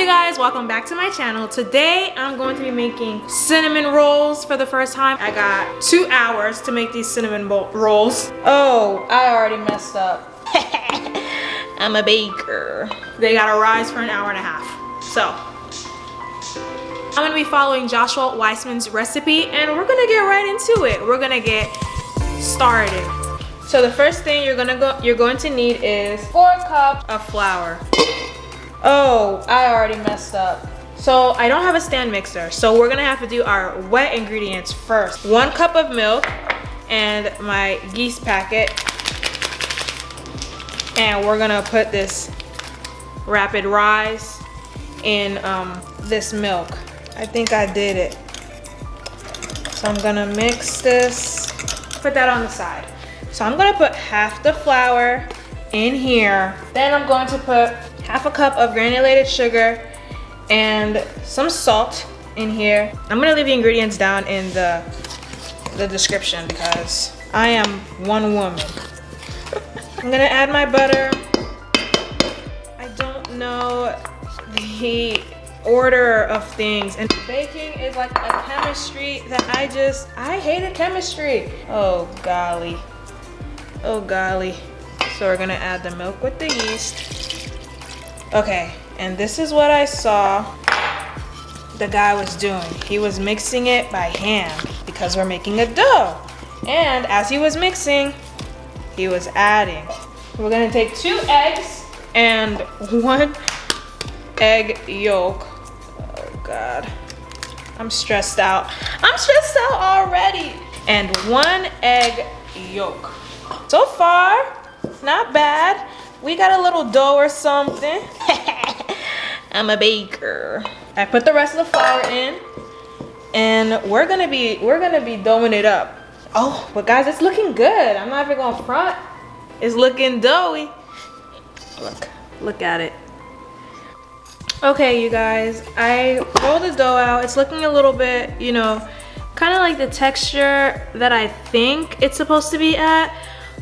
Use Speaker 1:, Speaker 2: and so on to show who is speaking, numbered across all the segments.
Speaker 1: you guys, welcome back to my channel. Today I'm going to be making cinnamon rolls for the first time. I got 2 hours to make these cinnamon rolls. Oh, I already messed up. I'm a baker. They gotta rise for an hour and a half. So I'm gonna be following Joshua Weissman's recipe and we're gonna get right into it. We're gonna get started. So the first thing you're going to need is 4 cups of flour. Oh, I already messed up. So I don't have a stand mixer, so we're gonna have to do our wet ingredients first. 1 cup of milk and my yeast packet. And we're gonna put this rapid rise in this milk. I think I did it. So I'm gonna mix this, put that on the side. So I'm gonna put half the flour in here. Then I'm going to put half a cup of granulated sugar and some salt in here. I'm gonna leave the ingredients down in the description because I am one woman. I'm gonna add my butter. I don't know the order of things, and baking is like a chemistry that I hated chemistry. Oh golly. Oh golly. So we're gonna add the milk with the yeast. Okay, and this is what I saw the guy was doing. He was mixing it by hand because we're making a dough. And as he was mixing, he was adding. We're gonna take 2 eggs and 1 egg yolk. Oh God, I'm stressed out. I'm stressed out already. And 1 egg yolk. So far, not bad. We got a little dough or something. I'm a baker. I put the rest of the flour in, and we're gonna be doughing it up. Oh, but guys, it's looking good. I'm not even gonna front. It's looking doughy. Look at it. Okay, you guys, I rolled the dough out. It's looking a little bit, you know, kind of like the texture that I think it's supposed to be at.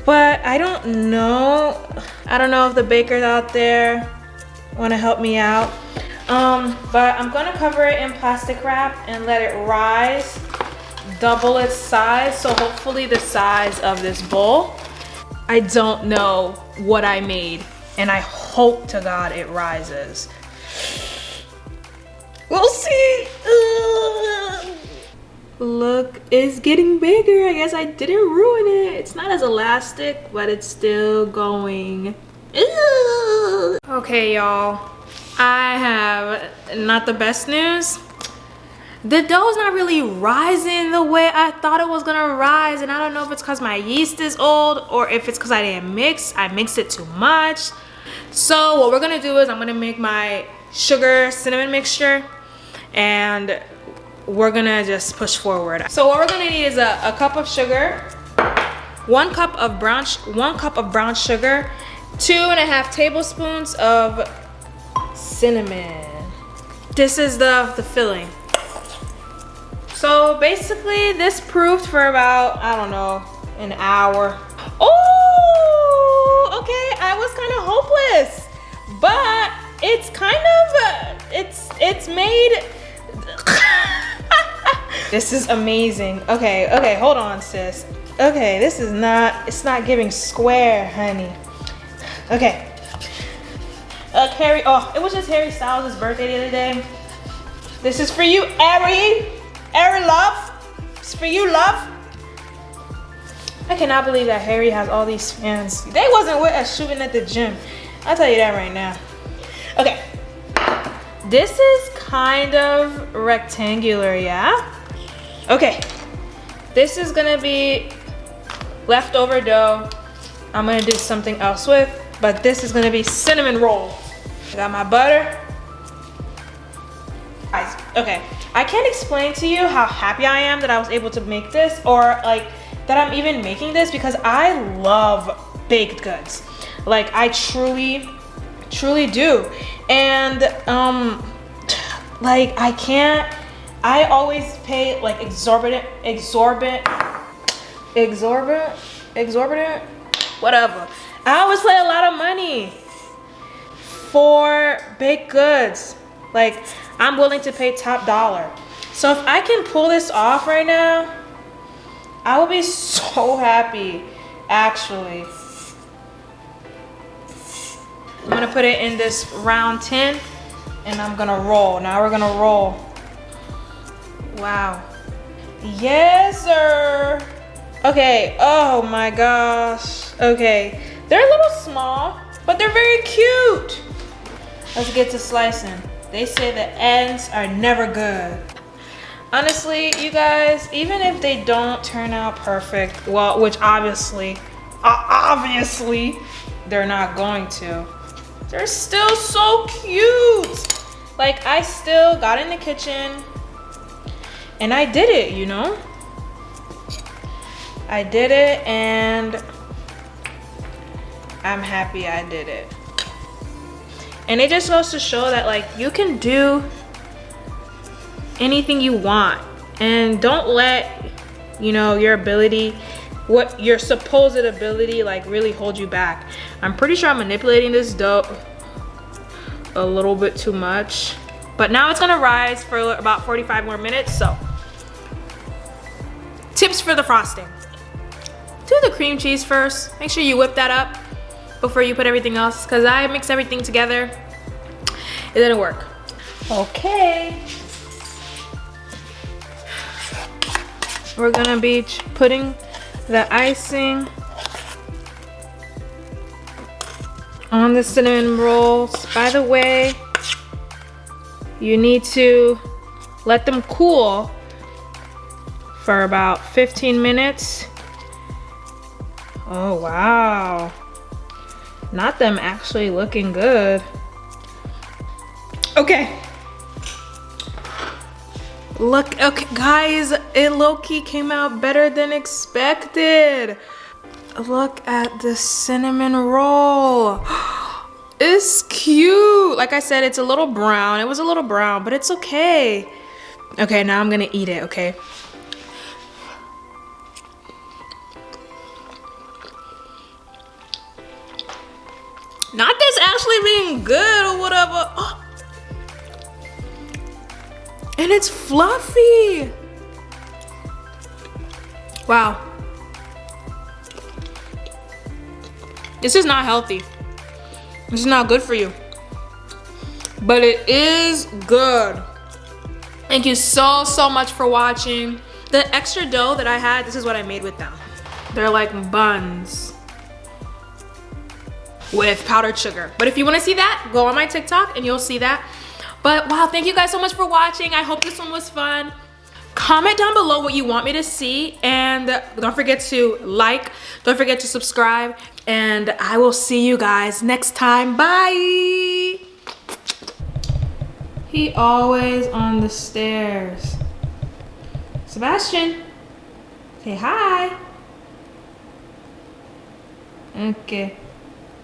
Speaker 1: But I don't know. I don't know if the bakers out there want to help me out. But I'm gonna cover it in plastic wrap and let it rise, double its size. So hopefully the size of this bowl. I don't know what I made, and I hope to God it rises. We'll see. Look, it's getting bigger. I guess I didn't ruin it. It's not as elastic, but it's still going. Ooh. Okay, y'all. I have not the best news. The dough's not really rising the way I thought it was gonna rise, and I don't know if it's because my yeast is old or if it's because I didn't mix. I mixed it too much. So what we're gonna do is I'm gonna make my sugar cinnamon mixture, and we're gonna just push forward. So what we're gonna need is a cup of sugar, 1 cup of brown sugar, 2.5 tablespoons of cinnamon. This is the filling. So basically this proofed for about, I don't know, an hour. Oh, okay, I was kind of hopeless, but it's kind of, it's made. This is amazing. Okay, hold on, sis. Okay, this is not, it's not giving square, honey. Okay. Harry, oh, it was just Harry Styles' birthday the other day. This is for you, Harry. Harry, love. It's for you, love. I cannot believe that Harry has all these fans. They wasn't with us shooting at the gym. I'll tell you that right now. Okay. This is kind of rectangular, yeah? Okay. This is gonna be leftover dough. I'm gonna do something else with, but this is gonna be cinnamon roll. I got my butter. Okay, I can't explain to you how happy I am that I was able to make this, or like that I'm even making this, because I love baked goods. Like I truly do. And like I always pay like exorbitant, whatever. I always pay a lot of money for baked goods. Like, I'm willing to pay top dollar. So if I can pull this off right now, I will be so happy, actually. I'm gonna put it in this round tin and I'm gonna roll. Now we're gonna roll. Wow. Yes, sir. Okay, oh my gosh. Okay, they're a little small, but they're very cute. Let's get to slicing. They say the ends are never good. Honestly, you guys, even if they don't turn out perfect, well, which obviously they're not going to, they're still so cute. Like, I still got in the kitchen and I did it, you know? I did it and I'm happy I did it. And it just goes to show that, like, you can do anything you want, and don't let, you know, your ability, what your supposed ability, like, really hold you back. I'm pretty sure I'm manipulating this dough a little bit too much, but now it's gonna rise for about 45 more minutes. So tips for the frosting: do the cream cheese first. Make sure you whip that up before you put everything else, because I mixed everything together. It didn't work. Okay. We're gonna be putting the icing on the cinnamon rolls. By the way, you need to let them cool for about 15 minutes. Oh, wow. Not them actually looking good. Okay. Look, okay, guys, it low-key came out better than expected. Look at the cinnamon roll. It's cute. Like I said, it's a little brown. It was a little brown, but it's okay. Okay, now I'm gonna eat it, okay? Not this actually being good or whatever. Oh. And it's fluffy. Wow. This is not healthy. This is not good for you. But it is good. Thank you so much for watching. The extra dough that I had, this is what I made with them. They're like buns with powdered sugar. But if you want to see that, go on my TikTok and you'll see that. But wow, thank you guys so much for watching. I hope this one was fun. Comment down below what you want me to see, and don't forget to like, don't forget to subscribe, and I will see you guys next time. Bye. He always on the stairs. Sebastian, say hi. Okay.